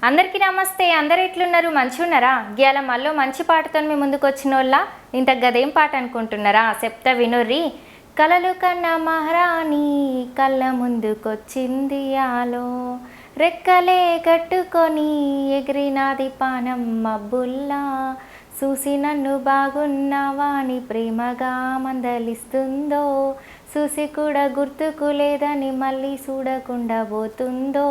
అందరికీ నమస్తే. అందరు ఎట్లున్నారు? మంచిగా ఉన్నారా? గీయాల మళ్ళీ మంచి పాటతో మీ ముందుకు వచ్చినోళ్ళ ఇంత గదేం పాట అనుకుంటున్నారా? చెప్తా వినుర్రి. కలలు కన్న మహారాణి కళ్ళ ముందుకొచ్చింది ఆలో, రెక్కలే కట్టుకొని ఎగిరినాది పానం మబ్బుల్లా, చూసి నన్ను బాగున్నావా అని ప్రేమగా మందలిస్తుందో, చూసి కూడా గుర్తుకు లేదని మళ్ళీ చూడకుండా పోతుందో.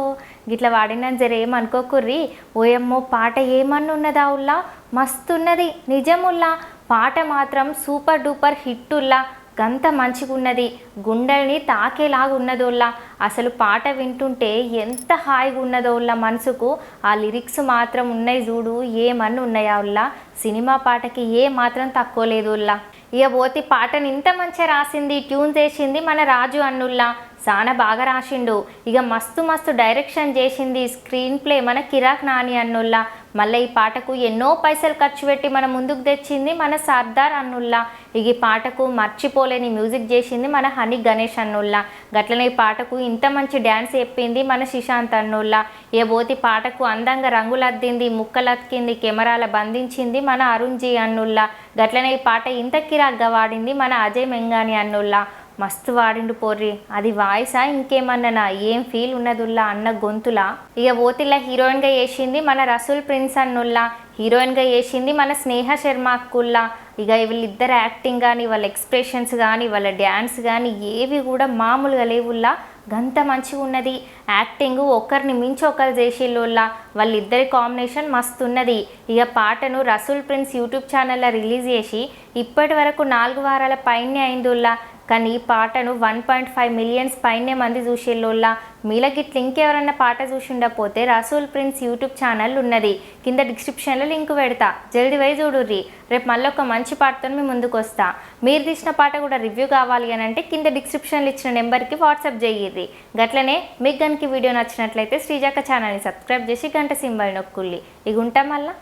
గిట్లా వాడిన జరేమనుకోకుర్రి. ఓయమ్మో పాట ఏమన్నున్నదా ఉల్లా, మస్తున్నది నిజముల్లా. పాట మాత్రం సూపర్ డూపర్ హిట్టుల్లా, గంత మంచిగున్నది, గుండెల్ని తాకేలాగున్నదోళ్ళ. అసలు పాట వింటుంటే ఎంత హాయిగా ఉన్నదోళ్ళ మనసుకు. ఆ లిరిక్స్ మాత్రం ఉన్నాయి చూడు, ఏమన్నా ఉన్నాయా ఉల్ల. సినిమా పాటకి ఏ మాత్రం తక్కువ లేదు ఉల్ల. ఇక పోతి పాటను ఇంత మంచిగా రాసింది, ట్యూన్ చేసింది మన రాజు అన్నుల్లా. చాలా బాగా రాసిండు. ఇక మస్తు మస్తు డైరెక్షన్ చేసింది, స్క్రీన్ ప్లే మన కిరాక్ నాని అన్నుల్లా. మళ్ళీ ఈ పాటకు ఎన్నో పైసలు ఖర్చు పెట్టి మన ముందుకు తెచ్చింది మన సర్దార్ అన్నుల్లా. ఇక ఈ పాటకు మర్చిపోలేని మ్యూజిక్ చేసింది మన హనీ గణేష్ అన్నుల్లా. గట్లనే ఈ పాటకు ఇంత మంచి డ్యాన్స్ చెప్పింది మన శిశాంత్ అన్నుల్లా. ఏ బోతి పాటకు అందంగా రంగులద్దింది, ముక్కలత్కింది, కెమెరాల బంధించింది మన అరుణ్ జీ అన్నుల్లా. గట్లనే ఈ పాట ఇంత కిరాక్గా వాడింది మన అజయ్ మెంగాని అన్నుల్లా. మస్తు వాడిండు పోర్రి. అది వాయిసా ఇంకేమన్నా ఏం ఫీల్ ఉన్నదుల్లా అన్న గొంతులా. ఇక ఓతిలా హీరోయిన్గా వేసింది మన రసూల్ ప్రిన్స్ అన్నుల్లా. హీరోయిన్గా వేసింది మన స్నేహ శర్మ అక్కుల్లా. ఇక వీళ్ళిద్దరు యాక్టింగ్ కానీ, వాళ్ళ ఎక్స్ప్రెషన్స్ కానీ, వాళ్ళ డ్యాన్స్ కానీ ఏవి కూడా మామూలుగా లేవుల్లా. గంత మంచిగా ఉన్నది యాక్టింగ్. ఒకరిని మించి ఒకరు చేసేళ్ళోళ్ళ. వాళ్ళిద్దరి కాంబినేషన్ మస్తు ఉన్నది. ఇక పాటను రసూల్ ప్రిన్స్ యూట్యూబ్ ఛానల్లో రిలీజ్ చేసి ఇప్పటి వరకు 4 వారాల పైనే అయిందిల్లా. కానీ ఈ పాటను 1.5 మిలియన్స్ పైనే మంది చూసేళ్ళోళ్ళ. మీలగిట్ల ఇంకెవరన్నా పాట చూసిండకపోతే రసూల్ ప్రిన్స్ యూట్యూబ్ ఛానల్ ఉన్నది, కింద డిస్క్రిప్షన్లో లింక్ పెడతా, జల్దీ పోయి చూడుర్రి. రేపు మళ్ళీ ఒక మంచి పాటతో మీ ముందుకు వస్తా. మీరు తీసిన పాట కూడా రివ్యూ కావాలి అని అంటే కింద డిస్క్రిప్షన్లో ఇచ్చిన నెంబర్కి వాట్సాప్ చేయిర్రి. గట్లనే మీకు కనుక వీడియో నచ్చినట్లయితే శ్రీజాక ఛానల్ని సబ్స్క్రైబ్ చేసి గంట సింబల్ నొక్కుల్లి. ఇక ఉంటాం మళ్ళీ.